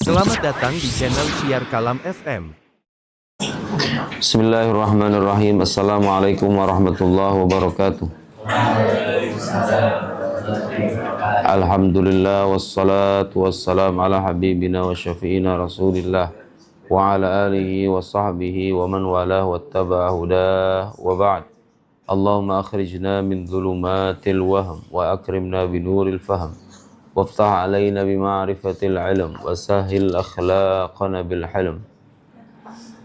Selamat datang di channel Syiar Kalam FM. Bismillahirrahmanirrahim. Assalamualaikum warahmatullahi wabarakatuh. Alhamdulillah wassalatu wassalamu ala habibina wa syafi'ina rasulillah wa ala alihi wa sahbihi wa man walah wattaba'a hudah wa ba'd. Allahumma akhrijna min dhulumatil wahm wa akrimna binuril fahm waftah alaina bima'rifatil ilm wa sahil akhlaqana bil hilm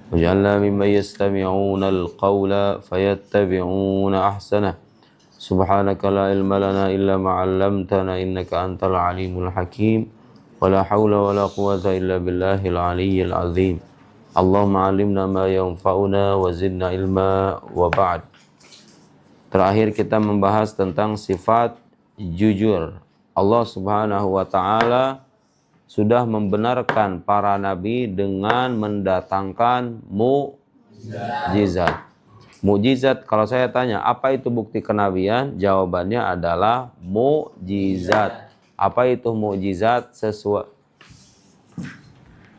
waj'alna mimman yastami'una al-qawla fayattabi'una ahsanah. Subhanaka la ilma lana illa ma 'allamtana innaka antal alimul hakim wa la hawla wa la quwwata illa billahil aliyyil azim. Allahumma 'allimna ma yanfa'una wa zidna ilma wa ba'd. Terakhir kita membahas tentang sifat jujur. Allah Subhanahu wa taala sudah membenarkan para nabi dengan mendatangkan mukjizat. Mukjizat, kalau saya tanya, apa itu bukti kenabian? Jawabannya adalah mukjizat. Apa itu mukjizat? Sesuatu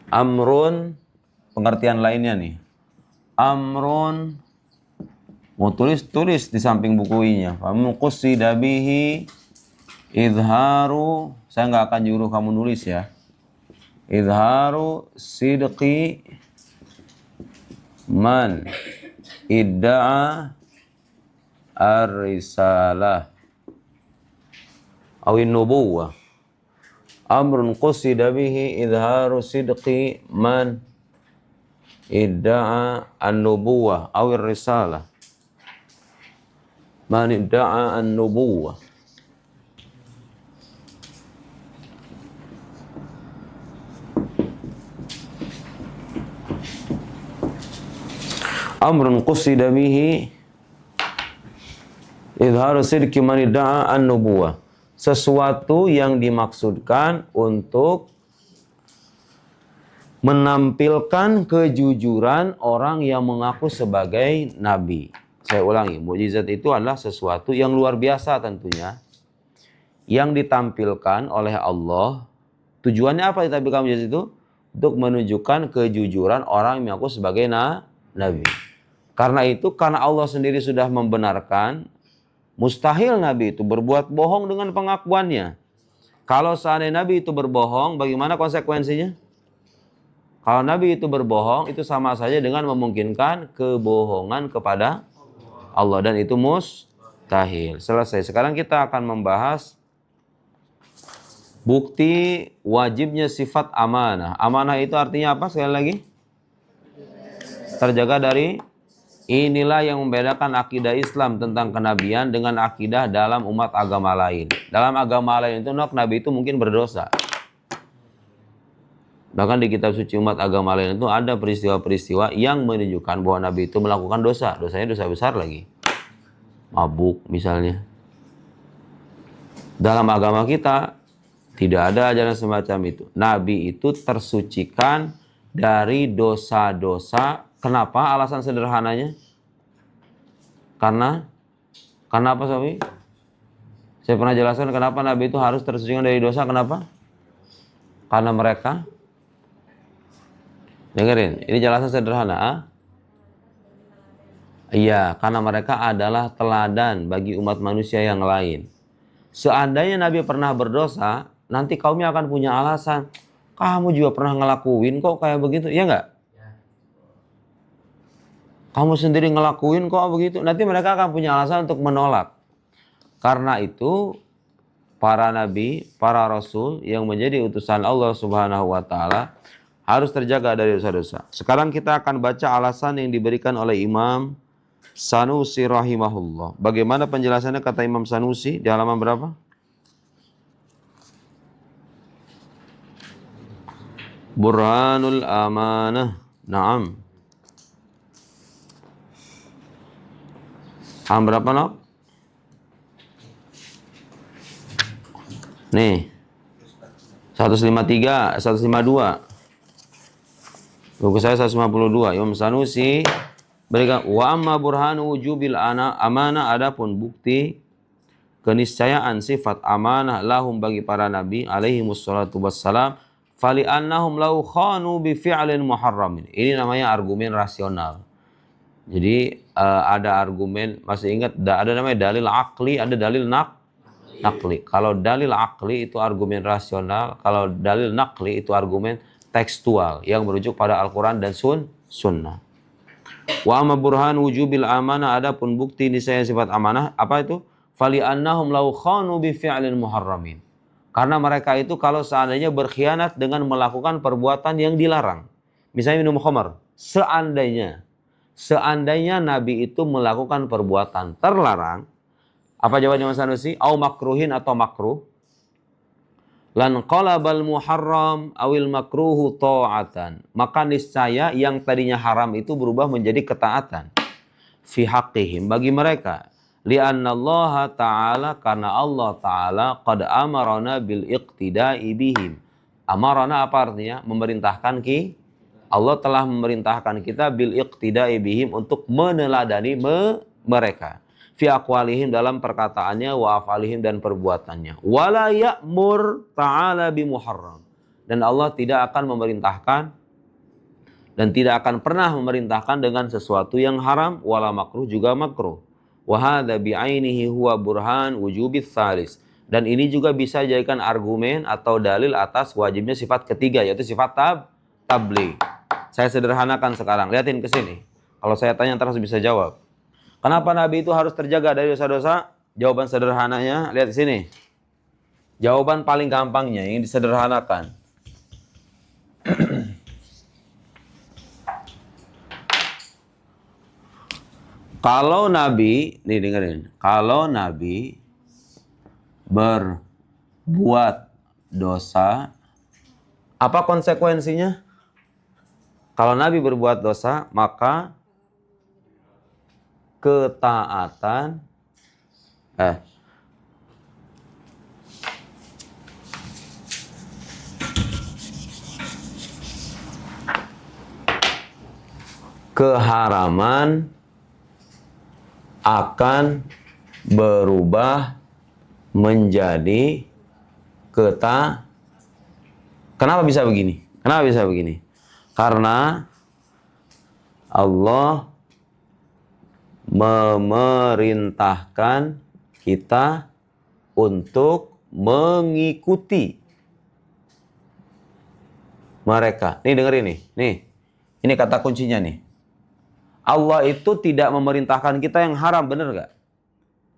amrun, pengertian lainnya nih. Amrun, mau tulis di samping bukunya. Famuqsida bihi idharu, saya nggak akan nyuruh kamu nulis ya. Idharu sidqi man idda'a ar-risalah awin nubuwah. Amrun qusida bihi idharu sidqi man idda'a an-nubuwah awir risalah. Man idda'a an-nubuwah. Amrun qusida bihi idharu sidqi man idda'a an-nubuwah. Sesuatu yang dimaksudkan untuk menampilkan kejujuran orang yang mengaku sebagai nabi. Saya ulangi, mukjizat itu adalah sesuatu yang luar biasa tentunya, yang ditampilkan oleh Allah. Tujuannya apa ditampilkan mukjizat itu? Untuk menunjukkan kejujuran orang yang mengaku sebagai nabi. Karena itu, karena Allah sendiri sudah membenarkan, mustahil Nabi itu berbuat bohong dengan pengakuannya. Kalau seandainya Nabi itu berbohong, bagaimana konsekuensinya? Kalau Nabi itu berbohong, itu sama saja dengan memungkinkan kebohongan kepada Allah. Dan itu mustahil. Selesai. Sekarang kita akan membahas bukti wajibnya sifat amanah. Amanah itu artinya apa? Sekali lagi. Terjaga dari, inilah yang membedakan akidah Islam tentang kenabian dengan akidah dalam umat agama lain. Dalam agama lain itu nabi itu mungkin berdosa. Bahkan di kitab suci umat agama lain itu ada peristiwa-peristiwa yang menunjukkan bahwa nabi itu melakukan dosa. Dosanya dosa besar lagi. Mabuk misalnya. Dalam agama kita tidak ada ajaran semacam itu. Nabi itu tersucikan dari dosa-dosa. Kenapa? Alasan sederhananya. Karena apa Sofi? Saya pernah jelaskan kenapa Nabi itu harus tersucikan dari dosa. Kenapa? Karena mereka, dengerin, ini jelasan sederhana. Iya, karena mereka adalah teladan bagi umat manusia yang lain. Seandainya Nabi pernah berdosa, nanti kaumnya akan punya alasan. Kamu juga pernah ngelakuin kok kayak begitu, iya nggak? Kamu sendiri ngelakuin kok begitu. Nanti mereka akan punya alasan untuk menolak. Karena itu, para nabi, para rasul yang menjadi utusan Allah Subhanahu wa taala harus terjaga dari dosa-dosa. Sekarang kita akan baca alasan yang diberikan oleh Imam Sanusi rahimahullah. Bagaimana penjelasannya kata Imam Sanusi di halaman berapa? Burhanul Amanah. Naam. Berapa nok? Nih. 153, 152. Buku saya 152. Imam Sanusi berikan wa amma burhanu wujubil amanah, adapun bukti keniscayaan sifat amanah lahum bagi para nabi alaihi wassalatu wassalam Fali annahum law khanu bi fi'lin muharramin. Ini namanya argumen rasional. Jadi ada argumen, masih ingat ada namanya dalil akli, ada dalil nakli. Kalau dalil akli itu argumen rasional, kalau dalil nakli itu argumen tekstual yang merujuk pada Al-Quran dan sunnah. Wa amma burhan wujubil amanah, adapun bukti niscaya sifat amanah, apa itu? Fali annahum law khanu bi fi'lin muharramin. Karena mereka itu kalau seandainya berkhianat dengan melakukan perbuatan yang dilarang. Misalnya minum khamar. Seandainya Nabi itu melakukan perbuatan terlarang, apa jawabannya Mas Sanusi? Au makruhin atau makruh. Lan qalabal muharram awil makruhu ta'atan. Maka niscaya yang tadinya haram itu berubah menjadi ketaatan. Fi haqqihim, bagi mereka. Lianna Allah Ta'ala, karena Allah Ta'ala qad amarana bil iqtida'i bihim. Amarana apa artinya? Memerintahkan Allah telah memerintahkan kita bil iqtida'i bihim, untuk meneladani mereka. Fi aqwalihim, dalam perkataannya, wa afalihim, dan perbuatannya. Wala ya'mur ta'ala bi muharram. Dan Allah tidak akan memerintahkan dan tidak akan pernah memerintahkan dengan sesuatu yang haram, wala makruh, juga makruh. Wa hadza bi'ainihi huwa burhan wujubits tsalis. Dan ini juga bisa dijadikan argumen atau dalil atas wajibnya sifat ketiga, yaitu sifat tabligh. Saya sederhanakan sekarang, lihatin ke sini. Kalau saya tanya terus bisa jawab. Kenapa Nabi itu harus terjaga dari dosa-dosa? Jawaban sederhananya, lihat di sini. Jawaban paling gampangnya yang disederhanakan. Kalau Nabi, nih dengerin. Kalau Nabi berbuat dosa, apa konsekuensinya? Kalau Nabi berbuat dosa, maka ketaatan keharaman akan berubah menjadi Kenapa bisa begini? Kenapa bisa begini? Karena Allah memerintahkan kita untuk mengikuti mereka. Nih dengerin nih. Ini kata kuncinya nih. Allah itu tidak memerintahkan kita yang haram, benar gak?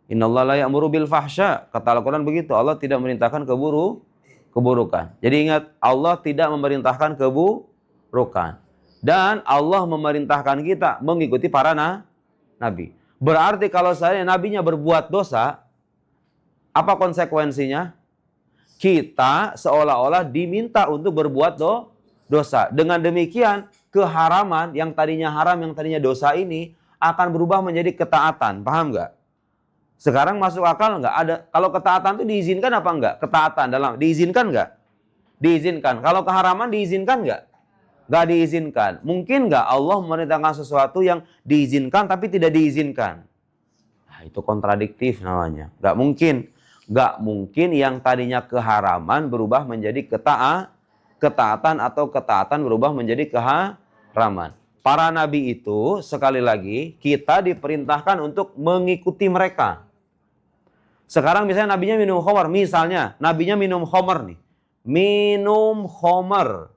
Innallaha la ya'muru bil fahsya. Kata Al-Quran begitu. Allah tidak memerintahkan keburukan. Jadi ingat, Allah tidak memerintahkan keburukan. Dan Allah memerintahkan kita mengikuti para nabi. Berarti kalau saya nabinya berbuat dosa, apa konsekuensinya? Kita seolah-olah diminta untuk berbuat dosa. Dengan demikian, keharaman yang tadinya haram, yang tadinya dosa ini akan berubah menjadi ketaatan. Paham nggak? Sekarang masuk akal nggak? Ada, kalau ketaatan itu diizinkan apa enggak? Ketaatan dalam diizinkan nggak? Diizinkan. Kalau keharaman diizinkan nggak? Nggak diizinkan. Mungkin nggak Allah memerintahkan sesuatu yang diizinkan tapi tidak diizinkan? Nah, itu kontradiktif namanya. Nggak mungkin. Nggak mungkin yang tadinya keharaman berubah menjadi ketaatan atau ketaatan berubah menjadi keharaman. Para nabi itu, sekali lagi, kita diperintahkan untuk mengikuti mereka. Sekarang misalnya nabinya minum khamar. Misalnya, nabinya minum khamar nih. Minum khamar.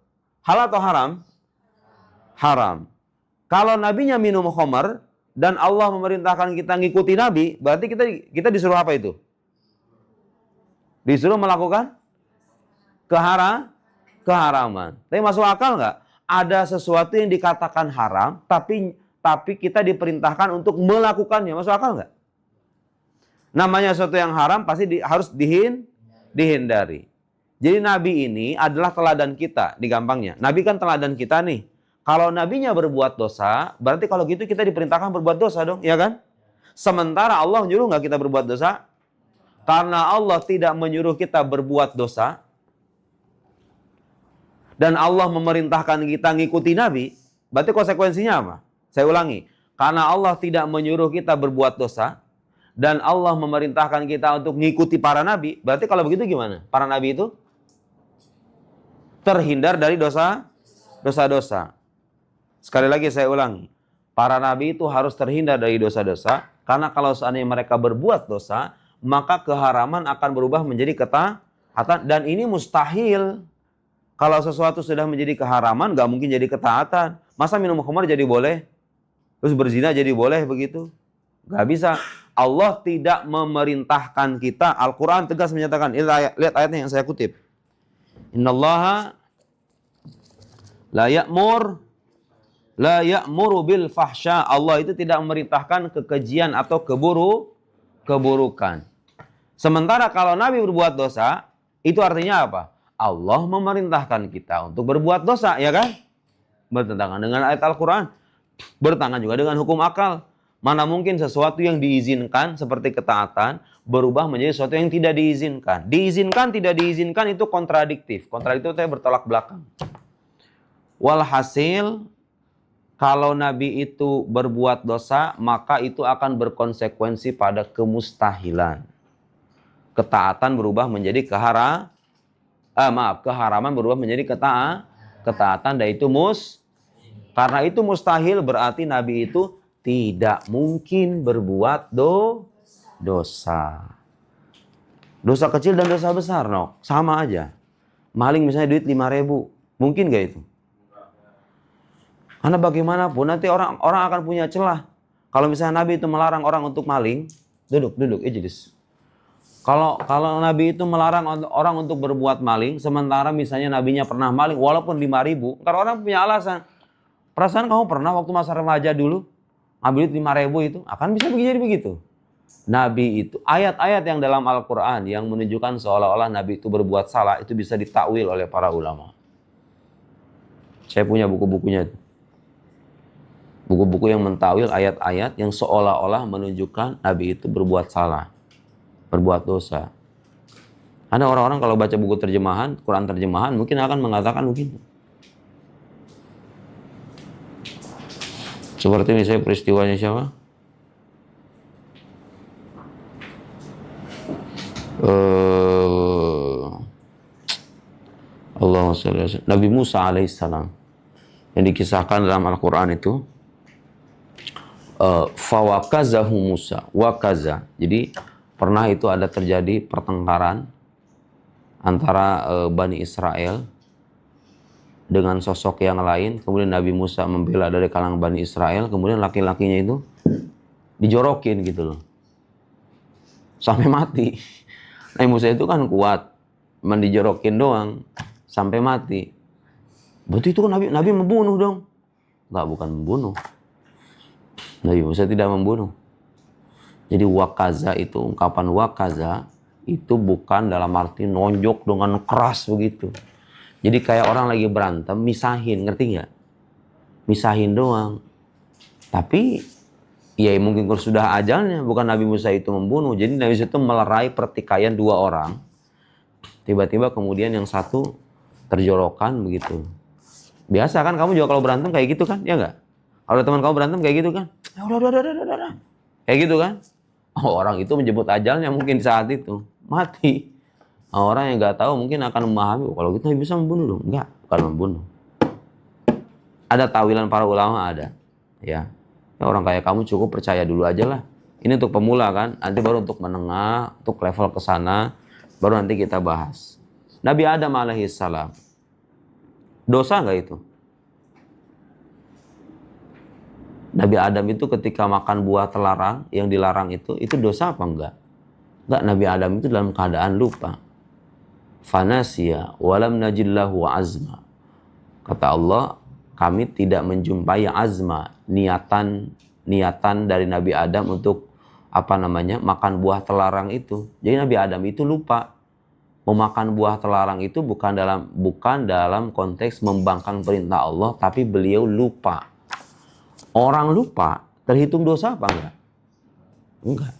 Halal atau haram? Haram. Kalau nabinya minum khamar dan Allah memerintahkan kita ngikuti nabi, berarti kita disuruh apa itu? Disuruh melakukan keharaman. Tapi masuk akal nggak? Ada sesuatu yang dikatakan haram, tapi kita diperintahkan untuk melakukannya. Masuk akal nggak? Namanya sesuatu yang haram pasti harus dihindari. Jadi Nabi ini adalah teladan kita, digampangnya. Nabi kan teladan kita nih. Kalau nabinya berbuat dosa, berarti kalau gitu kita diperintahkan berbuat dosa dong, ya kan? Sementara Allah menyuruh nggak kita berbuat dosa? Karena Allah tidak menyuruh kita berbuat dosa, dan Allah memerintahkan kita ngikuti Nabi, berarti konsekuensinya apa? Saya ulangi. Karena Allah tidak menyuruh kita berbuat dosa, dan Allah memerintahkan kita untuk ngikuti para Nabi, berarti kalau begitu gimana? Para Nabi itu terhindar dari dosa-dosa. Sekali lagi saya ulangi, para nabi itu harus terhindar dari dosa-dosa, karena kalau seandainya mereka berbuat dosa, maka keharaman akan berubah menjadi ketaatan, dan ini mustahil. Kalau sesuatu sudah menjadi keharaman, gak mungkin jadi ketaatan. Masa minum khamar jadi boleh? Terus berzina jadi boleh begitu? Gak bisa. Allah tidak memerintahkan kita. Al-Quran tegas menyatakan. Lihat ayatnya yang saya kutip. Innallaha la ya'muru bil fahsya. Allah itu tidak memerintahkan kekejian atau keburukan. Sementara kalau Nabi berbuat dosa, itu artinya apa? Allah memerintahkan kita untuk berbuat dosa, ya kan? Bertentangan dengan ayat Al-Quran. Bertentangan juga dengan hukum akal. Mana mungkin sesuatu yang diizinkan seperti ketaatan berubah menjadi sesuatu yang tidak diizinkan. Diizinkan, tidak diizinkan itu kontradiktif. Kontradiktif itu bertolak belakang. Walhasil, kalau Nabi itu berbuat dosa, maka itu akan berkonsekuensi pada kemustahilan. Ketaatan berubah menjadi keharaman berubah menjadi ketaatan, dan itu karena itu mustahil, berarti Nabi itu tidak mungkin berbuat dosa. Dosa kecil dan dosa besar, no, sama aja. Maling misalnya duit 5.000, mungkin gak itu? Karena bagaimanapun nanti orang akan punya celah. Kalau misalnya Nabi itu melarang orang untuk maling, duduk, ijlis. Kalau Nabi itu melarang orang untuk berbuat maling, sementara misalnya Nabinya pernah maling walaupun 5.000, karena orang punya alasan. Perasaan kamu pernah waktu masa remaja dulu ambil 5.000 itu, akan bisa jadi begitu. Nabi itu, ayat-ayat yang dalam Al-Quran yang menunjukkan seolah-olah Nabi itu berbuat salah, itu bisa ditakwil oleh para ulama. Saya punya buku-bukunya itu. Buku-buku yang mentawil ayat-ayat yang seolah-olah menunjukkan Nabi itu berbuat salah, berbuat dosa. Ada orang-orang kalau baca buku terjemahan, Quran terjemahan, mungkin akan mengatakan begitu. Seperti misalnya peristiwanya siapa? Allahumma sholli ala sayyidina Nabi Musa alaihissalam yang dikisahkan dalam Al-Quran itu. Fawakazahu Musa wakaza. Jadi pernah itu ada terjadi pertengkaran antara Bani Israel dengan sosok yang lain. Kemudian Nabi Musa membela dari kalangan Bani Israel. Kemudian laki-lakinya itu dijorokin gitu loh, sampai mati. Nabi Musa itu kan kuat, dijorokin doang sampai mati. Berarti itu kan Nabi membunuh dong? Enggak, bukan membunuh. Nabi Musa tidak membunuh. Jadi wakaza itu, ungkapan wakaza itu bukan dalam arti nonjok dengan keras begitu. Jadi kayak orang lagi berantem, misahin, ngerti nggak? Misahin doang. Tapi ya mungkin sudah ajalnya, bukan Nabi Musa itu membunuh. Jadi Nabi Musa itu melerai pertikaian dua orang. Tiba-tiba kemudian yang satu terjorokan begitu. Biasa kan kamu juga kalau berantem kayak gitu kan, ya nggak? Kalau teman kamu berantem kayak gitu kan, udah. Kayak gitu kan? Oh, orang itu menjemput ajalnya mungkin saat itu mati. Orang yang nggak tahu mungkin akan memahami, oh, kalau gitu bisa membunuh dong. Enggak, bukan membunuh. Ada tawilan para ulama, ada. Ya, orang kayak kamu cukup percaya dulu aja lah. Ini untuk pemula kan, nanti baru untuk menengah, untuk level ke sana, baru nanti kita bahas. Nabi Adam alaihissalam, dosa nggak itu? Nabi Adam itu ketika makan buah terlarang, yang dilarang itu dosa apa enggak? Enggak, Nabi Adam itu dalam keadaan lupa. Fanasiya walam najillahu azma. Kata Allah, kami tidak menjumpai azma, niatan dari Nabi Adam untuk makan buah terlarang itu. Jadi Nabi Adam itu lupa. Memakan buah terlarang itu bukan dalam konteks membangkang perintah Allah, tapi beliau lupa. Orang lupa terhitung dosa apa enggak? Enggak.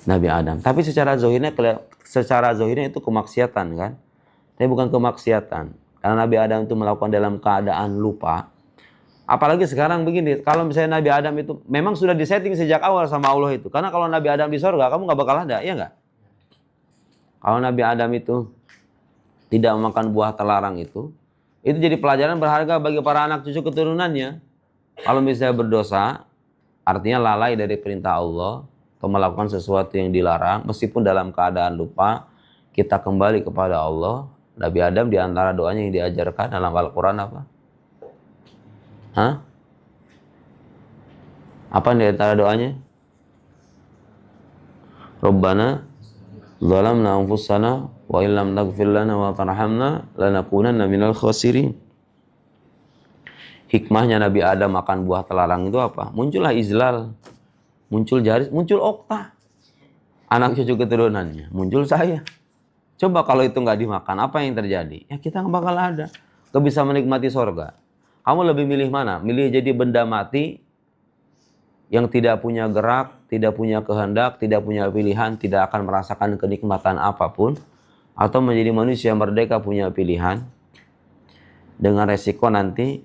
Nabi Adam. Tapi secara zahirnya itu kemaksiatan kan? Tapi bukan kemaksiatan. Karena Nabi Adam itu melakukan dalam keadaan lupa. Apalagi sekarang begini, kalau misalnya Nabi Adam itu memang sudah disetting sejak awal sama Allah itu. Karena kalau Nabi Adam di surga, kamu nggak bakal ada, ya nggak? Kalau Nabi Adam itu tidak memakan buah terlarang itu jadi pelajaran berharga bagi para anak cucu keturunannya. Kalau misalnya berdosa, artinya lalai dari perintah Allah atau melakukan sesuatu yang dilarang, meskipun dalam keadaan lupa, kita kembali kepada Allah. Nabi Adam di antara doanya yang diajarkan dalam Al-Quran apa? Hah? Apa di antara doanya? Rabbana zalamna anfusana wa illam taghfir lana wa tarhamna lanakunanna minal khasirin. Hikmahnya Nabi Adam makan buah terlarang itu apa? Muncullah izlal, muncul Jaris, muncul Okta, anak cucu keturunannya, muncul saya. Coba kalau itu nggak dimakan, apa yang terjadi? Ya kita nggak bakal ada. Nggak bisa menikmati sorga. Kamu lebih milih mana? Milih jadi benda mati yang tidak punya gerak, tidak punya kehendak, tidak punya pilihan, tidak akan merasakan kenikmatan apapun, atau menjadi manusia merdeka punya pilihan dengan resiko nanti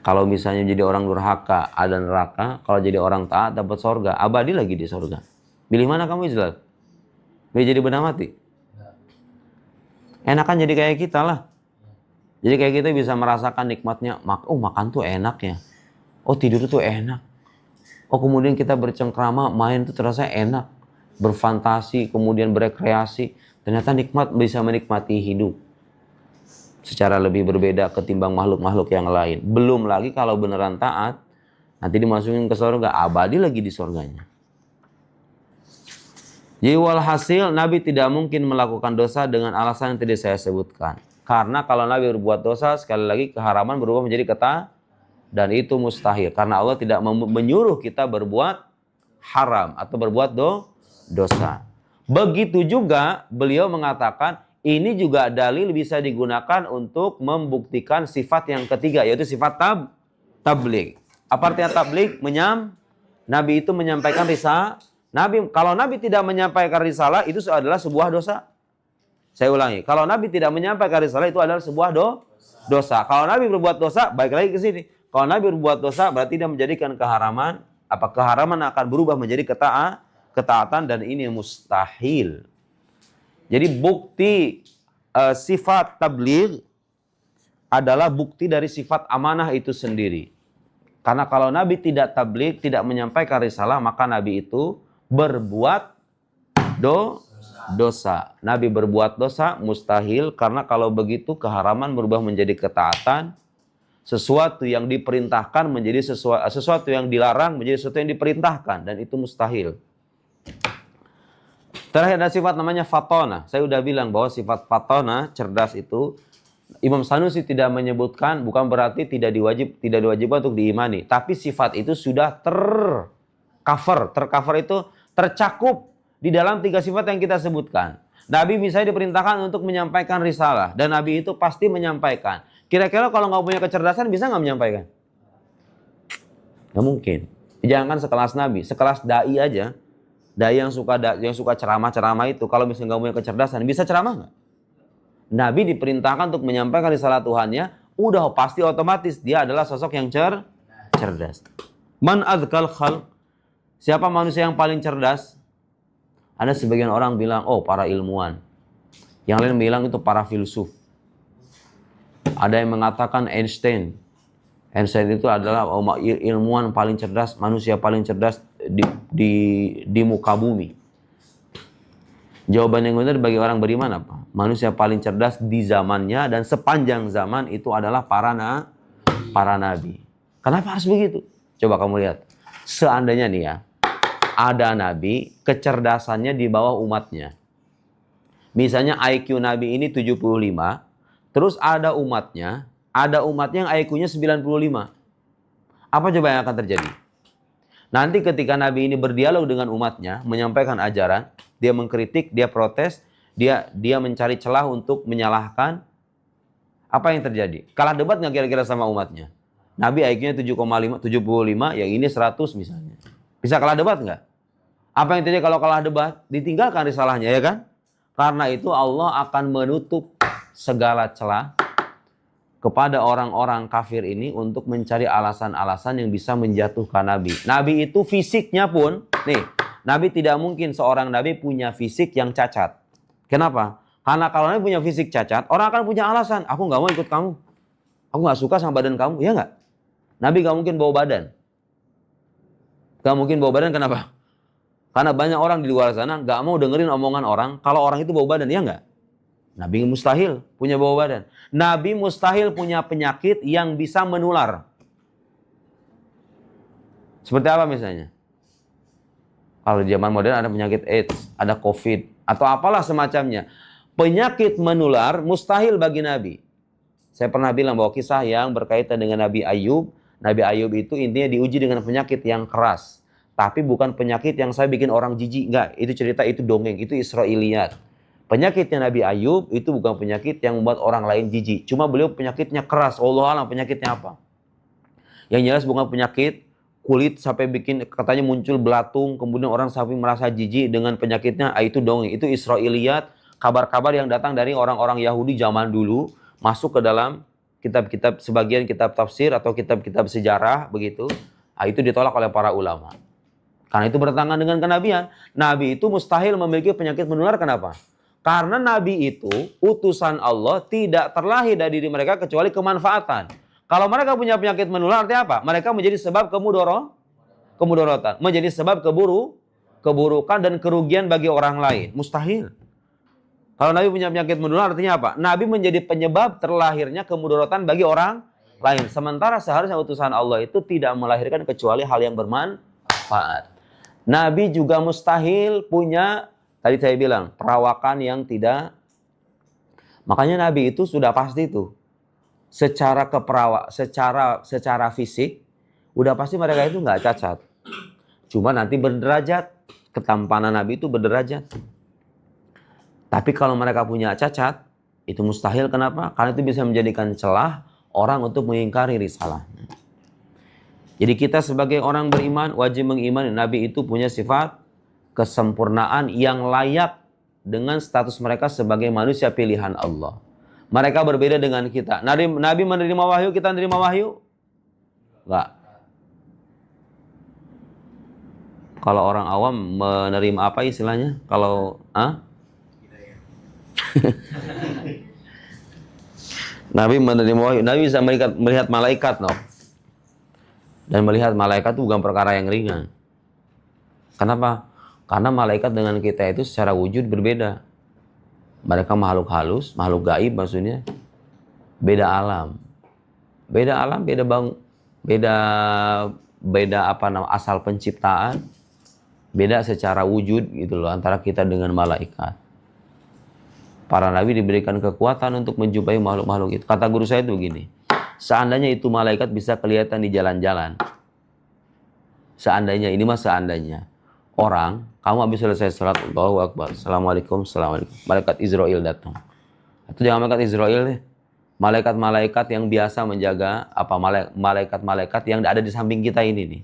kalau misalnya jadi orang durhaka ada neraka, kalau jadi orang taat dapat sorga, abadi lagi di sorga. Pilih mana kamu Izlal? Pilih jadi benda mati? Enakan jadi kayak kita lah. Jadi kayak kita bisa merasakan nikmatnya, oh makan tuh enak ya. Oh tidur tuh enak. Oh kemudian kita bercengkrama, main tuh terasa enak. Berfantasi, kemudian berekreasi. Ternyata nikmat, bisa menikmati hidup secara lebih berbeda ketimbang makhluk-makhluk yang lain. Belum lagi kalau beneran taat, nanti dimasukin ke surga, abadi lagi di surganya. Jadi walhasil Nabi tidak mungkin melakukan dosa dengan alasan yang tadi saya sebutkan. Karena kalau Nabi berbuat dosa, sekali lagi keharaman berubah menjadi ketaatan. Dan itu mustahil. Karena Allah tidak menyuruh kita berbuat haram atau berbuat dosa. Begitu juga beliau mengatakan, ini juga dalil bisa digunakan untuk membuktikan sifat yang ketiga, yaitu sifat tabligh. Apa artinya tabligh? Nabi itu menyampaikan risalah. Kalau Nabi tidak menyampaikan risalah, itu adalah sebuah dosa. Saya ulangi, kalau Nabi tidak menyampaikan risalah, itu adalah sebuah dosa. Kalau Nabi berbuat dosa, balik lagi ke sini. Kalau Nabi berbuat dosa, berarti dia menjadikan keharaman. Keharaman akan berubah menjadi ketaatan, dan ini mustahil. Jadi bukti sifat tabligh adalah bukti dari sifat amanah itu sendiri. Karena kalau Nabi tidak tabligh, tidak menyampaikan risalah, maka Nabi itu berbuat dosa. Nabi berbuat dosa mustahil, karena kalau begitu keharaman berubah menjadi ketaatan. Sesuatu yang diperintahkan menjadi sesuatu yang dilarang menjadi sesuatu yang diperintahkan, dan itu mustahil. Terakhir ada sifat namanya fatona. Saya udah bilang bahwa sifat fatona, cerdas itu, Imam Sanusi tidak menyebutkan, bukan berarti tidak diwajibkan untuk diimani. Tapi sifat itu sudah tercover itu tercakup di dalam 3 sifat yang kita sebutkan. Nabi misalnya diperintahkan untuk menyampaikan risalah, dan Nabi itu pasti menyampaikan. Kira-kira kalau nggak punya kecerdasan bisa nggak menyampaikan? Nggak mungkin. Jangan sekelas Nabi, sekelas dai aja. Dai yang suka ceramah-ceramah itu, kalau misalnya nggak punya kecerdasan, bisa ceramah nggak? Nabi diperintahkan untuk menyampaikan risalah Tuhannya, udah pasti otomatis dia adalah sosok yang cerdas. Man adzkal khalq, siapa manusia yang paling cerdas? Ada sebagian orang bilang, oh para ilmuwan. Yang lain bilang itu para filsuf. Ada yang mengatakan Einstein. Einstein itu adalah ilmuwan paling cerdas, manusia paling cerdas di muka bumi. Jawaban yang benar bagi orang beriman apa? Manusia paling cerdas di zamannya dan sepanjang zaman itu adalah para nabi. Kenapa harus begitu? Coba kamu lihat. Seandainya nih ya, ada nabi kecerdasannya di bawah umatnya. Misalnya IQ nabi ini 75, terus ada umatnya yang IQ-nya 95. Apa coba yang akan terjadi? Nanti ketika Nabi ini berdialog dengan umatnya, menyampaikan ajaran, dia mengkritik, dia protes, dia mencari celah untuk menyalahkan. Apa yang terjadi? Kalah debat nggak kira-kira sama umatnya? Nabi IQ-nya 75, yang ini 100 misalnya. Bisa kalah debat nggak? Apa yang terjadi kalau kalah debat? Ditinggalkan risalahnya, ya kan? Karena itu Allah akan menutup segala celah kepada orang-orang kafir ini untuk mencari alasan-alasan yang bisa menjatuhkan Nabi. Nabi itu fisiknya pun, nih, Nabi tidak mungkin seorang Nabi punya fisik yang cacat. Kenapa? Karena kalau Nabi punya fisik cacat, orang akan punya alasan. Aku nggak mau ikut kamu. Aku nggak suka sama badan kamu. Ya nggak? Nabi nggak mungkin bawa badan. Nggak mungkin bawa badan, kenapa? Karena banyak orang di luar sana nggak mau dengerin omongan orang kalau orang itu bawa badan. Ya nggak? Nabi mustahil punya bawa badan. Nabi mustahil punya penyakit yang bisa menular. Seperti apa misalnya? Kalau di zaman modern ada penyakit AIDS, ada COVID, atau apalah semacamnya. Penyakit menular mustahil bagi Nabi. Saya pernah bilang bahwa kisah yang berkaitan dengan Nabi Ayub. Nabi Ayub itu intinya diuji dengan penyakit yang keras. Tapi bukan penyakit yang saya bikin orang jijik. Enggak, itu cerita, itu dongeng, itu Israiliyat. Penyakitnya Nabi Ayub itu bukan penyakit yang membuat orang lain jijik. Cuma beliau penyakitnya keras. Allah alam penyakitnya apa. Yang jelas bukan penyakit kulit sampai bikin katanya muncul belatung, kemudian orang sampai merasa jijik dengan penyakitnya, itu dongeng, itu Israiliyat, kabar-kabar yang datang dari orang-orang Yahudi zaman dulu, masuk ke dalam kitab-kitab, sebagian kitab tafsir atau kitab-kitab sejarah begitu. Itu ditolak oleh para ulama. Karena itu bertentangan dengan kenabian. Nabi itu mustahil memiliki penyakit menular, kenapa? Karena Nabi itu utusan Allah, tidak terlahir dari diri mereka kecuali kemanfaatan. Kalau mereka punya penyakit menular, artinya apa? Mereka menjadi sebab kemudorotan. Menjadi sebab keburukan dan kerugian bagi orang lain. Mustahil. Kalau Nabi punya penyakit menular, artinya apa? Nabi menjadi penyebab terlahirnya kemudorotan bagi orang lain. Sementara seharusnya utusan Allah itu tidak melahirkan kecuali hal yang bermanfaat. Nabi juga mustahil punya, tadi saya bilang, perawakan yang tidak. Makanya Nabi itu sudah pasti itu. Secara fisik udah pasti mereka itu nggak cacat. Cuma nanti berderajat, ketampanan Nabi itu berderajat. Tapi kalau mereka punya cacat, itu mustahil, kenapa? Karena itu bisa menjadikan celah orang untuk mengingkari risalahnya. Jadi kita sebagai orang beriman wajib mengimani Nabi itu punya sifat kesempurnaan yang layak dengan status mereka sebagai manusia pilihan Allah. Mereka berbeda dengan kita. Nabi menerima wahyu, kita menerima wahyu? Enggak. Kalau orang awam menerima apa istilahnya? Kalau Nabi menerima wahyu. Nabi bisa melihat malaikat, no? Dan melihat malaikat itu bukan perkara yang ringan. Kenapa? Karena malaikat dengan kita itu secara wujud berbeda. Mereka makhluk halus, makhluk gaib maksudnya. Beda alam. Beda alam, beda asal penciptaan. Beda secara wujud gitu loh antara kita dengan malaikat. Para nabi diberikan kekuatan untuk menjumpai makhluk-makhluk itu. Kata guru saya itu begini. Seandainya itu malaikat bisa kelihatan di jalan-jalan. Seandainya, ini mah seandainya. Orang, kamu habis selesai salat, Allahu Akbar, Assalamualaikum, Assalamualaikum. Malaikat Israel datang. Itu jangan malaikat Israel deh. Malaikat-malaikat yang biasa menjaga, malaikat-malaikat yang ada di samping kita ini nih.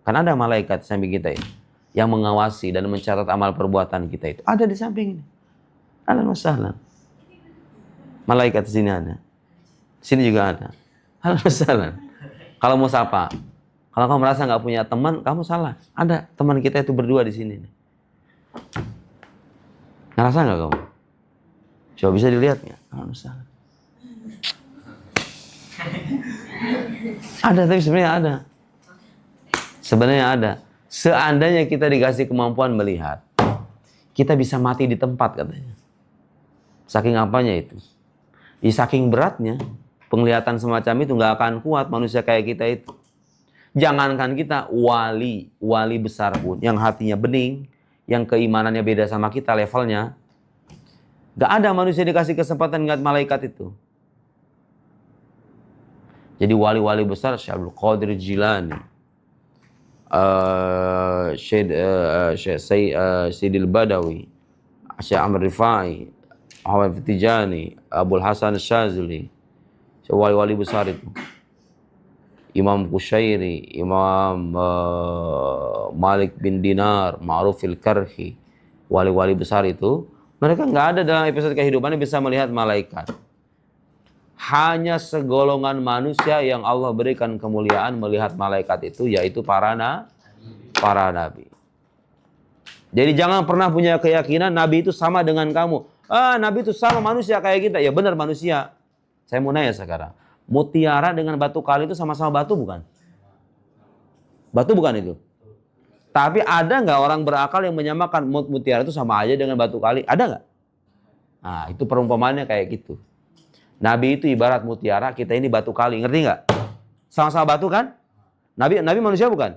Kan ada malaikat di samping kita ini. Yang mengawasi dan mencatat amal perbuatan kita itu. Ada di samping ini. Ada masalah. Malaikat di sini ada. Di sini juga ada. Ada masalah. Kalau mau sapa. Kalau kamu merasa nggak punya teman, kamu salah. Ada teman kita itu berdua di sini. Ngerasa nggak kamu? Coba bisa dilihat nggak? Kalau salah. Ada, tapi sebenarnya ada. Sebenarnya ada. Seandainya kita dikasih kemampuan melihat, kita bisa mati di tempat katanya. Saking apanya itu? Saking beratnya, penglihatan semacam itu nggak akan kuat manusia kayak kita itu. Jangankan kita, wali besar pun, yang hatinya bening, yang keimanannya beda sama kita levelnya, gak ada manusia dikasih kesempatan ngeliat malaikat itu. Jadi wali-wali besar, Syekh Abdul Qadir Jilani, Syedil Badawi, Syekh Amr Rifai, Ahmad Tijani, Abul Hasan Syazili, wali-wali besar itu. Imam Qushairi, Imam Malik bin Dinar, Ma'rufil Karhi, wali-wali besar itu, mereka nggak ada dalam episode kehidupannya bisa melihat malaikat. Hanya segolongan manusia yang Allah berikan kemuliaan melihat malaikat itu, yaitu para nabi. Jadi jangan pernah punya keyakinan Nabi itu sama dengan kamu. Nabi itu sama manusia kayak kita. Ya benar manusia. Saya mau nanya sekarang. Mutiara dengan batu kali itu sama-sama batu bukan? Batu bukan itu? Tapi ada nggak orang berakal yang menyamakan mutiara itu sama aja dengan batu kali? Ada nggak? Nah, itu perumpamaannya kayak gitu. Nabi itu ibarat mutiara, kita ini batu kali. Ngerti nggak? Sama-sama batu kan? Nabi manusia bukan?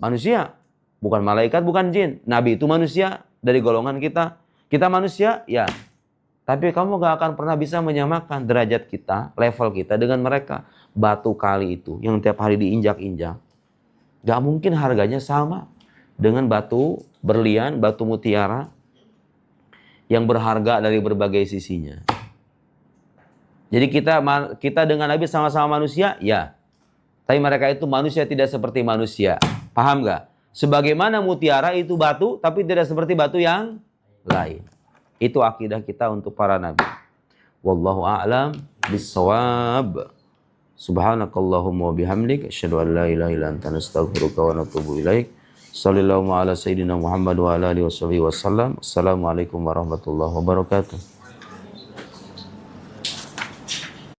Manusia. Bukan malaikat, bukan jin. Nabi itu manusia dari golongan kita. Kita manusia, ya. Tapi kamu gak akan pernah bisa menyamakan derajat kita, level kita dengan mereka. Batu kali itu yang tiap hari diinjak-injak. Gak mungkin harganya sama dengan batu berlian, batu mutiara yang berharga dari berbagai sisinya. Jadi kita dengan Nabi sama-sama manusia, ya. Tapi mereka itu manusia tidak seperti manusia. Paham gak? Sebagaimana mutiara itu batu, tapi tidak seperti batu yang lain. Itu akidah kita untuk para nabi. Wallahu a'lam bissawab. Subhanakallahumma wa bihamdik asyhadu an la ilaha illa anta nastaghfiruka wa natubu ilaik. Shallallahu ala sayyidina Muhammad wa ala alihi wasallam. Assalamualaikum warahmatullahi wabarakatuh.